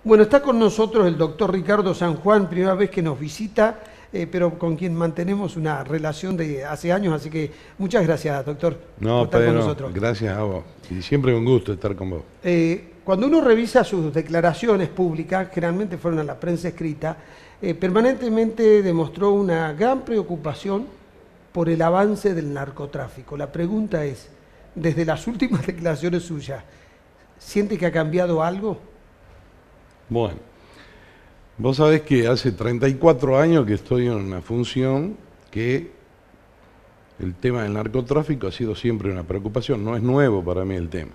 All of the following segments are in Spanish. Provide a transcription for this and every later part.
Bueno, está con nosotros el doctor Ricardo San Juan, primera vez que nos visita, pero con quien mantenemos una relación de hace años, así que muchas gracias, doctor, por estar con nosotros. Gracias a vos, y siempre un gusto estar con vos. Cuando uno revisa sus declaraciones públicas, generalmente fueron a la prensa escrita, permanentemente demostró una gran preocupación por el avance del narcotráfico. La pregunta es, desde las últimas declaraciones suyas, ¿siente que ha cambiado algo? Bueno, vos sabés que hace 34 años que estoy en una función que el tema del narcotráfico ha sido siempre una preocupación, no es nuevo para mí el tema.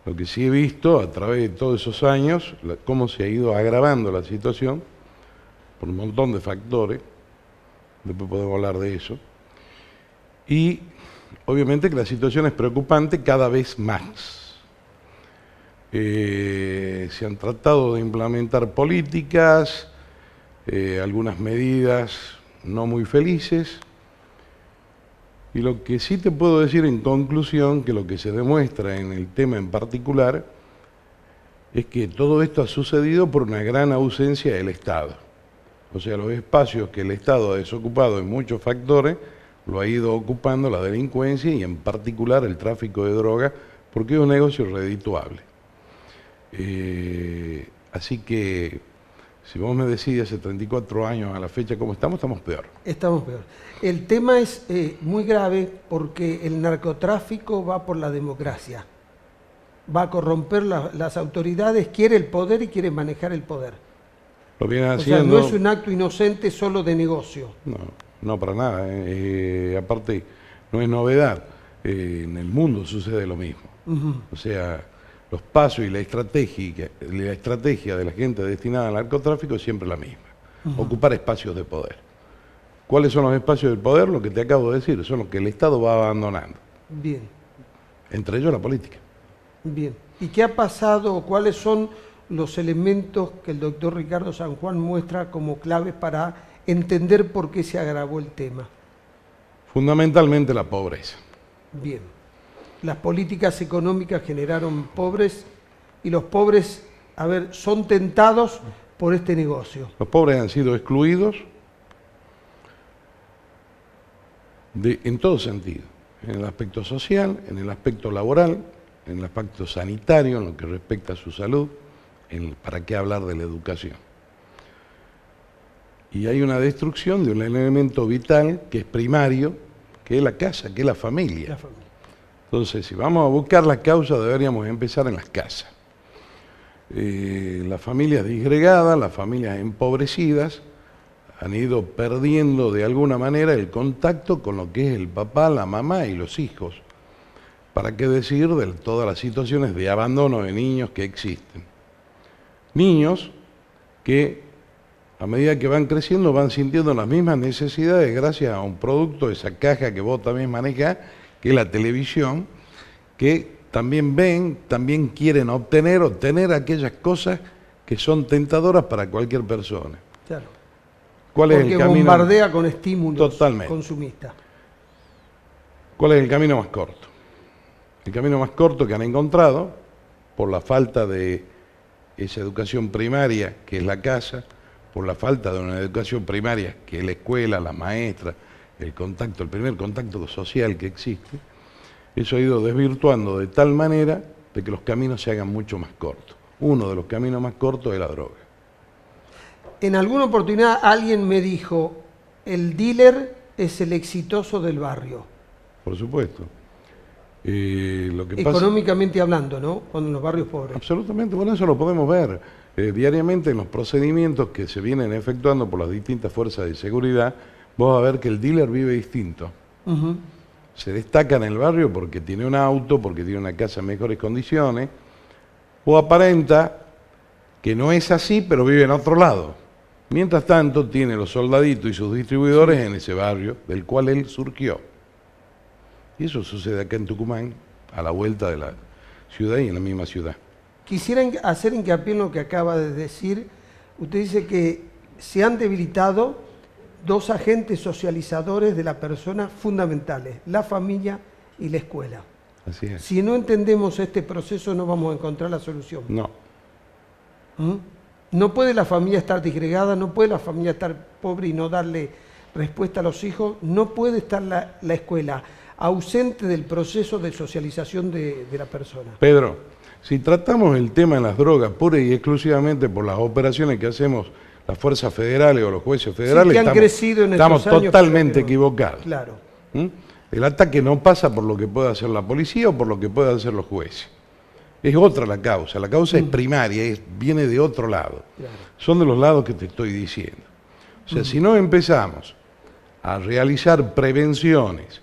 Lo que sí he visto a través de todos esos años, cómo se ha ido agravando la situación por un montón de factores, después podemos hablar de eso, y obviamente que la situación es preocupante cada vez más. Se han tratado de implementar políticas, algunas medidas no muy felices, y lo que sí te puedo decir en conclusión, que lo que se demuestra en el tema en particular, es que todo esto ha sucedido por una gran ausencia del Estado. O sea, los espacios que el Estado ha desocupado en muchos factores, lo ha ido ocupando la delincuencia y en particular el tráfico de drogas, porque es un negocio redituable. Así que, si vos me decís hace 34 años a la fecha cómo estamos, estamos peor. Estamos peor. El tema es muy grave porque el narcotráfico va por la democracia. Va a corromper las autoridades, quiere el poder y quiere manejar el poder. Lo viene haciendo. haciendo. O sea, no es un acto inocente solo de negocio. No, no para nada. Aparte, no es novedad. En el mundo sucede lo mismo. O sea, los pasos y la estrategia de la gente destinada al narcotráfico es siempre la misma. Ocupar espacios de poder. ¿Cuáles son los espacios de poder? Lo que te acabo de decir, son los que el Estado va abandonando. Bien. Entre ellos la política. Bien. ¿Y qué ha pasado? ¿Cuáles son los elementos que el doctor Ricardo San Juan muestra como claves para entender por qué se agravó el tema? Fundamentalmente la pobreza. Bien. Las políticas económicas generaron pobres y los pobres, a ver, son tentados por este negocio. Los pobres han sido excluidos en todo sentido, en el aspecto social, en el aspecto laboral, en el aspecto sanitario, en lo que respecta a su salud, ¿para qué hablar de la educación? Y hay una destrucción de un elemento vital que es primario, que es la casa, que es la familia. La familia. Entonces, si vamos a buscar las causas, deberíamos empezar en las casas. Las familias disgregadas, las familias empobrecidas, han ido perdiendo de alguna manera el contacto con lo que es el papá, la mamá y los hijos. ¿Para qué decir de todas las situaciones de abandono de niños que existen? Niños que a medida que van creciendo van sintiendo las mismas necesidades gracias a un producto, esa caja que vos también manejás, que es la televisión, que también ven, también quieren obtener aquellas cosas que son tentadoras para cualquier persona. Claro. ¿Cuál es el camino? Bombardea con estímulos Totalmente. consumistas. ¿Cuál es el camino más corto? El camino más corto que han encontrado, por la falta de esa educación primaria que es la casa, por la falta de una educación primaria que es la escuela, la maestra, el contacto, el primer contacto social que existe, eso ha ido desvirtuando de tal manera de que los caminos se hagan mucho más cortos. Uno de los caminos más cortos es la droga. En alguna oportunidad alguien me dijo, el dealer es el exitoso del barrio. Por supuesto. Lo que económicamente hablando, ¿no? Cuando en los barrios pobres. Absolutamente, bueno, eso lo podemos ver diariamente en los procedimientos que se vienen efectuando por las distintas fuerzas de seguridad. Vos vas a ver que el dealer vive distinto. Se destaca en el barrio porque tiene un auto, porque tiene una casa en mejores condiciones, o aparenta que no es así, pero vive en otro lado. Mientras tanto, tiene los soldaditos y sus distribuidores en ese barrio del cual él surgió. Y eso sucede acá en Tucumán, a la vuelta de la ciudad y en la misma ciudad. Quisiera hacer hincapié en lo que acaba de decir. Usted dice que se han debilitado dos agentes socializadores de la persona fundamentales, la familia y la escuela. Así es. Si no entendemos este proceso, no vamos a encontrar la solución. No. ¿Mm? No puede la familia estar disgregada, no puede la familia estar pobre y no darle respuesta a los hijos, no puede estar la escuela ausente del proceso de socialización de la persona. Pedro, si tratamos el tema de las drogas pura y exclusivamente por las operaciones que hacemos las fuerzas federales o los jueces federales, Sí, que han crecido en estamos estos años, totalmente pero equivocados. Claro. ¿Mm? El ataque no pasa por lo que pueda hacer la policía o por lo que puedan hacer los jueces. Es otra la causa es primaria, viene de otro lado. Claro. Son de los lados que te estoy diciendo. O sea, si no empezamos a realizar prevenciones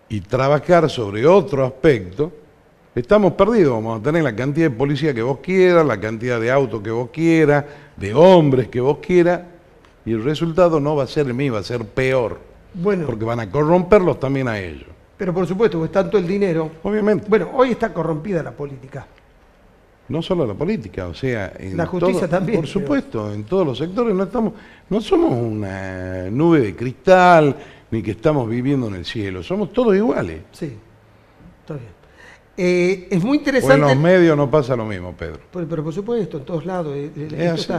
y trabajar sobre otro aspecto, estamos perdidos. Vamos a tener la cantidad de policía que vos quieras, la cantidad de autos que vos quieras, de hombres que vos quieras, y el resultado no va a ser el mismo, va a ser peor. Bueno, Porque van a corromperlos también a ellos. pero por supuesto, pues tanto el dinero. Obviamente. Bueno, hoy está corrompida la política. No solo la política, o sea, en La justicia también, por supuesto, en todos los sectores no somos una nube de cristal, ni que estamos viviendo en el cielo, somos todos iguales. Sí, está bien. Es muy O en interesante. los medios no pasa lo mismo, Pedro. Pero por supuesto, en todos lados. así.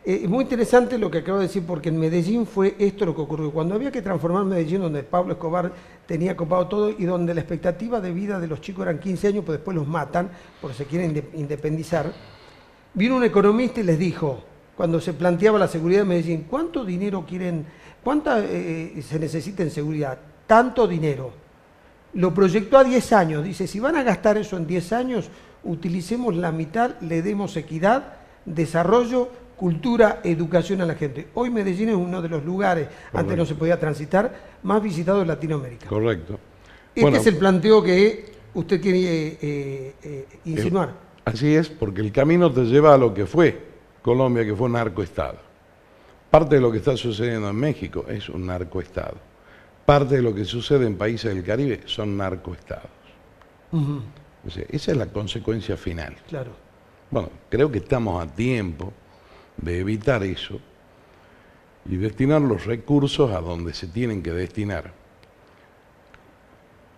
Es muy interesante lo que acabo de decir, porque en Medellín fue esto lo que ocurrió. Cuando había que transformar Medellín, donde Pablo Escobar tenía copado todo y donde la expectativa de vida de los chicos eran 15 años, pues después los matan porque se quieren independizar, vino un economista y les dijo, cuando se planteaba la seguridad de Medellín, ¿cuánto dinero quieren, cuánta se necesita en seguridad? Tanto dinero. Lo proyectó a 10 años. Dice, si van a gastar eso en 10 años, utilicemos la mitad, le demos equidad, desarrollo, cultura, educación a la gente. Hoy Medellín es uno de los lugares, antes no se podía transitar, más visitados de Latinoamérica. Correcto. Este es el planteo que usted quiere insinuar. Así es, porque el camino te lleva a lo que fue Colombia, que fue un narcoestado. Parte de lo que está sucediendo en México es un narcoestado. Parte de lo que sucede en países del Caribe son narcoestados. O sea, esa es la consecuencia final. Claro. Bueno, creo que estamos a tiempo de evitar eso y destinar los recursos a donde se tienen que destinar.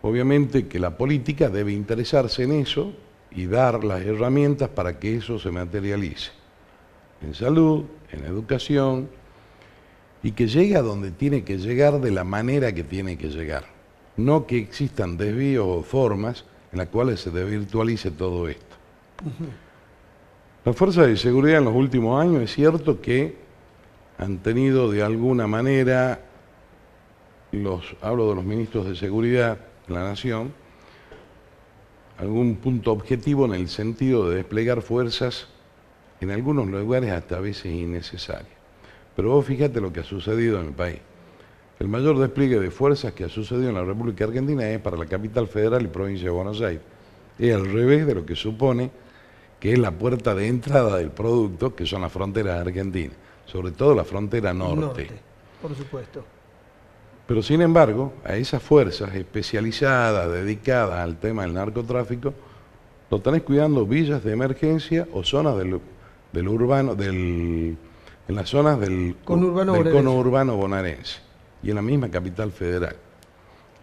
Obviamente que la política debe interesarse en eso y dar las herramientas para que eso se materialice. En salud, en educación, y que llegue a donde tiene que llegar de la manera que tiene que llegar. No que existan desvíos o formas en las cuales se desvirtualice todo esto. Las fuerzas de seguridad en los últimos años es cierto que han tenido de alguna manera, hablo de los ministros de seguridad de la nación, algún punto objetivo en el sentido de desplegar fuerzas en algunos lugares hasta a veces innecesarias. Pero vos fíjate lo que ha sucedido en el país. El mayor despliegue de fuerzas que ha sucedido en la República Argentina es para la capital federal y provincia de Buenos Aires. Es al revés de lo que supone que es la puerta de entrada del producto, que son las fronteras argentinas, sobre todo la frontera norte. Por supuesto. Pero sin embargo, a esas fuerzas especializadas, dedicadas al tema del narcotráfico, lo tenés cuidando villas de emergencia o zonas del urbano, en las zonas del conurbano bonaerense y en la misma capital federal.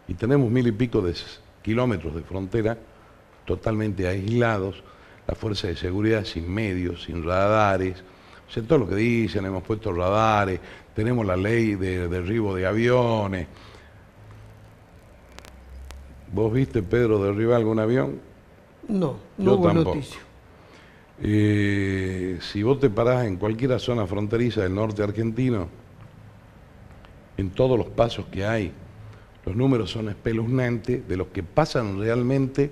Y tenemos 1000 y pico de kilómetros de frontera totalmente aislados, la fuerza de seguridad sin medios, sin radares, o sea, todo lo que dicen, hemos puesto radares, tenemos la ley de derribo de aviones. ¿Vos viste, Pedro, derribar algún avión? No, no hubo noticia. Si vos te parás en cualquier zona fronteriza del norte argentino, en todos los pasos que hay, los números son espeluznantes de los que pasan realmente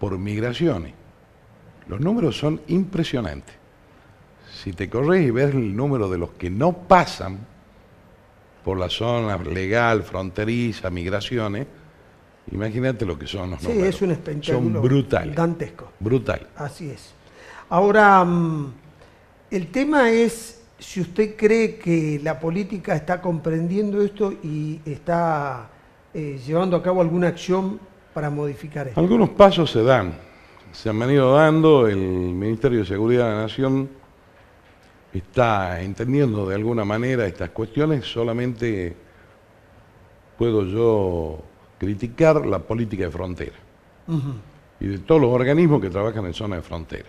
por migraciones. Los números son impresionantes. Si te corres y ves el número de los que no pasan por la zona legal, fronteriza, migraciones, imagínate lo que son los números. Sí, es un espectáculo. Son brutales. Dantesco. Brutal. Así es. Ahora, el tema es si usted cree que la política está comprendiendo esto y está llevando a cabo alguna acción para modificar esto. Algunos pasos se han venido dando. El Ministerio de Seguridad de la Nación está entendiendo de alguna manera estas cuestiones. Solamente puedo yo criticar la política de frontera y de todos los organismos que trabajan en zona de frontera.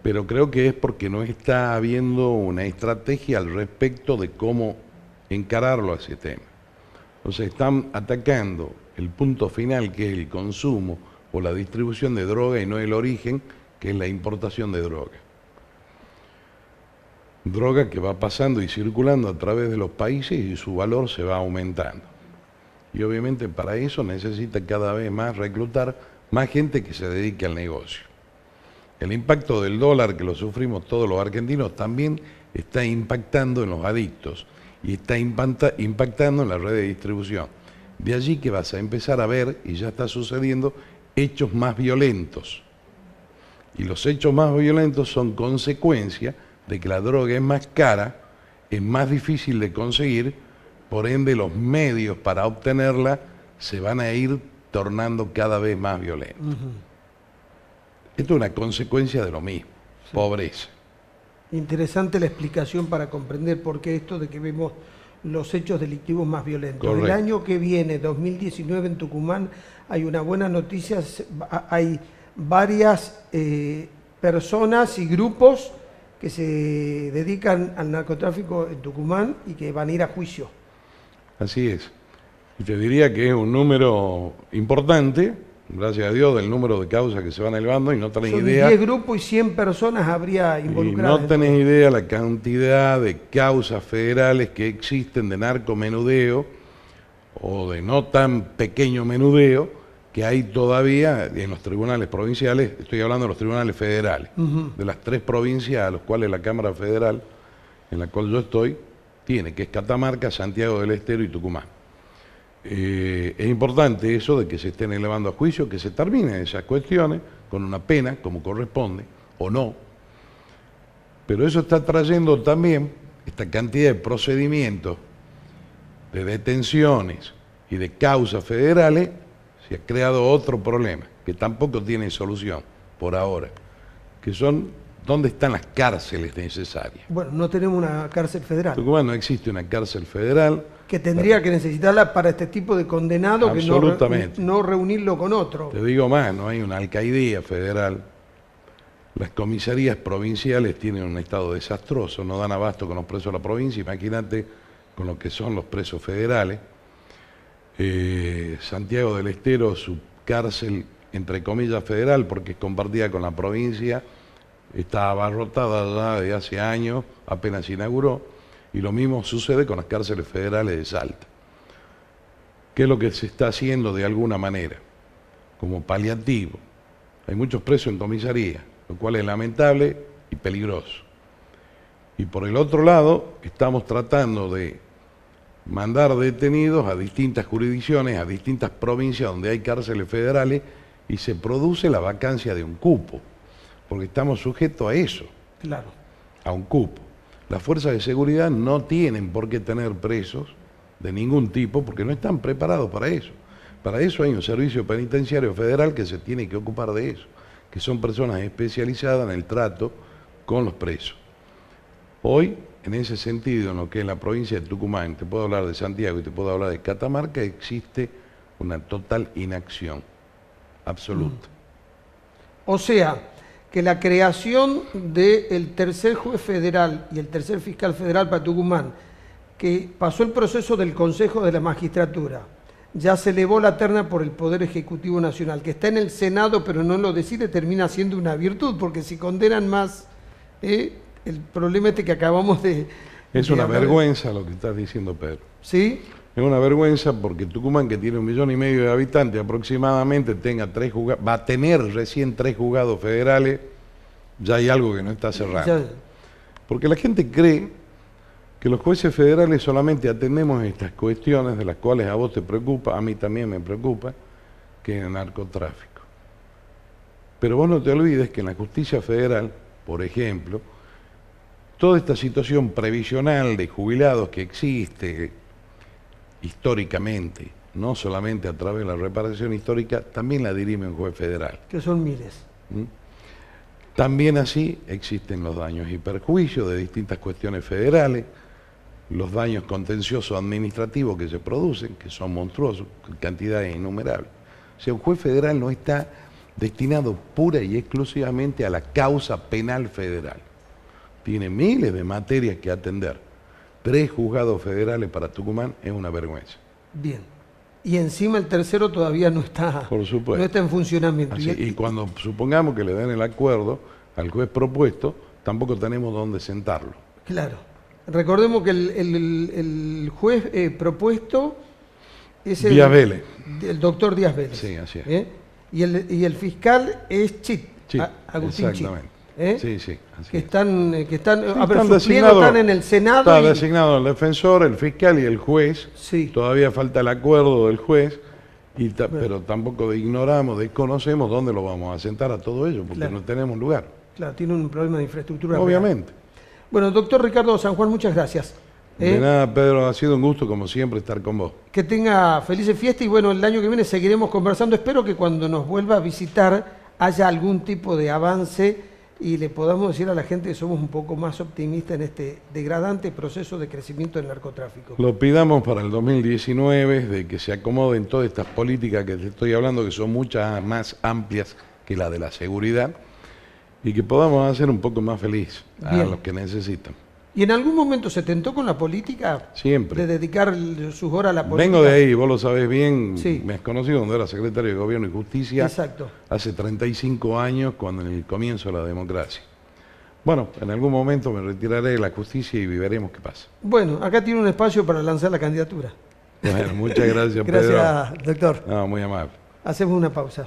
pero creo que es porque no está habiendo una estrategia al respecto de cómo encararlo a ese tema. Entonces están atacando el punto final, que es el consumo o la distribución de droga, y no el origen, que es la importación de droga. Droga que va pasando y circulando a través de los países y su valor se va aumentando. Y obviamente para eso necesita cada vez más reclutar más gente que se dedique al negocio. El impacto del dólar, que lo sufrimos todos los argentinos, también está impactando en los adictos y está impactando en la red de distribución. De allí que vas a empezar a ver, y ya está sucediendo, hechos más violentos. Y los hechos más violentos son consecuencia de que la droga es más cara, es más difícil de conseguir, por ende los medios para obtenerla se van a ir tornando cada vez más violentos. Esto es una consecuencia de lo mismo, pobreza. Interesante la explicación para comprender por qué esto de que vemos los hechos delictivos más violentos. Correcto. El año que viene, 2019, en Tucumán, hay una buena noticia, hay varias personas y grupos que se dedican al narcotráfico en Tucumán y que van a ir a juicio. Así es. Y te diría que es un número importante, gracias a Dios, del número de causas que se van elevando, y no tenés Son idea. 10 grupos y 100 personas habría Y involucradas. no tenés idea la cantidad de causas federales que existen de narcomenudeo o de no tan pequeño menudeo que hay todavía en los tribunales provinciales. Estoy hablando de los tribunales federales, de las 3 provincias a las cuales la Cámara Federal, en la cual yo estoy, tiene, que es Catamarca, Santiago del Estero y Tucumán. Es importante eso de que se estén elevando a juicio, que se terminen esas cuestiones con una pena, como corresponde, o no. Pero eso está trayendo también esta cantidad de procedimientos, de detenciones y de causas federales. Se ha creado otro problema, que tampoco tiene solución por ahora, que son dónde están las cárceles necesarias. Bueno, no tenemos una cárcel federal. En Tucumán no existe una cárcel federal. Que tendría que necesitarla para este tipo de condenado, que Absolutamente. no reunirlo con otro. Te digo más, no hay una alcaidía federal. Las comisarías provinciales tienen un estado desastroso, no dan abasto con los presos de la provincia, imagínate con lo que son los presos federales. Santiago del Estero, su cárcel, entre comillas, federal, porque es compartida con la provincia, está abarrotada ya de hace años, apenas se inauguró, y lo mismo sucede con las cárceles federales de Salta. ¿Qué es lo que se está haciendo de alguna manera? Como paliativo. Hay muchos presos en comisaría, lo cual es lamentable y peligroso. Y por el otro lado, estamos tratando de mandar detenidos a distintas jurisdicciones, a distintas provincias donde hay cárceles federales, y se produce la vacancia de un cupo, porque estamos sujetos a eso, Claro. a un cupo. Las fuerzas de seguridad no tienen por qué tener presos de ningún tipo, porque no están preparados para eso. Para eso hay un servicio penitenciario federal que se tiene que ocupar de eso, que son personas especializadas en el trato con los presos. Hoy, en ese sentido, en lo que es la provincia de Tucumán, te puedo hablar de Santiago y te puedo hablar de Catamarca, existe una total inacción absoluta. O sea, que la creación del tercer juez federal y el tercer fiscal federal para Tucumán, que pasó el proceso del Consejo de la Magistratura, ya se elevó la terna por el Poder Ejecutivo Nacional, que está en el Senado pero no lo decide, termina siendo una virtud, porque si condenan más, el problema este que acabamos de... Es una vergüenza lo que estás diciendo, Pedro. ¿Sí? Es una vergüenza porque Tucumán, que tiene 1,5 millones de habitantes aproximadamente, tenga va a tener recién 3 juzgados federales. Ya hay algo que no está cerrando. Ya. Porque la gente cree que los jueces federales solamente atendemos estas cuestiones de las cuales a vos te preocupa, a mí también me preocupa, que es el narcotráfico. Pero vos no te olvides que en la justicia federal, por ejemplo, toda esta situación previsional de jubilados que existe históricamente, no solamente a través de la reparación histórica, también la dirime un juez federal. Que son miles. También así existen los daños y perjuicios de distintas cuestiones federales, los daños contenciosos administrativos que se producen, que son monstruosos, cantidades innumerables. O sea, un juez federal no está destinado pura y exclusivamente a la causa penal federal. Tiene miles de materias que atender. 3 juzgados federales para Tucumán es una vergüenza. Bien. Y encima el tercero todavía no está, Por supuesto. no está en funcionamiento. Así, y cuando supongamos que le den el acuerdo al juez propuesto, tampoco tenemos dónde sentarlo. Claro. Recordemos que el juez propuesto es Díaz Vélez. el doctor Díaz Vélez. Sí, así es. Y el fiscal es Chit, Sí, Agustín Chit. exactamente. Sí, sí, así Que es. están, están sus pliegos designados, están en el Senado. Está y- designado el defensor, el fiscal y el juez. Sí. Todavía falta el acuerdo del juez, pero tampoco ignoramos, desconocemos dónde lo vamos a sentar a todo ello, porque Claro. no tenemos lugar. Claro, tiene un problema de infraestructura. Obviamente. real. Bueno, doctor Ricardo San Juan, muchas gracias. De nada, Pedro, ha sido un gusto, como siempre, estar con vos. Que tenga felices fiestas y bueno, el año que viene seguiremos conversando. Espero que cuando nos vuelva a visitar haya algún tipo de avance y le podamos decir a la gente que somos un poco más optimistas en este degradante proceso de crecimiento del narcotráfico. Lo pidamos para el 2019, de que se acomoden todas estas políticas que te estoy hablando, que son muchas más amplias que la de la seguridad, y que podamos hacer un poco más feliz a Bien. los que necesitan. ¿Y en algún momento se tentó con la política? Siempre. De dedicar sus horas a la política. Vengo de ahí, vos lo sabés bien, Sí. me has conocido cuando era secretario de Gobierno y Justicia, Exacto. hace 35 años, cuando en el comienzo de la democracia. Bueno, en algún momento me retiraré de la justicia y veremos qué pasa. Bueno, acá tiene un espacio para lanzar la candidatura. Bueno, muchas gracias, Pedro. Gracias, doctor. No, muy amable. Hacemos una pausa.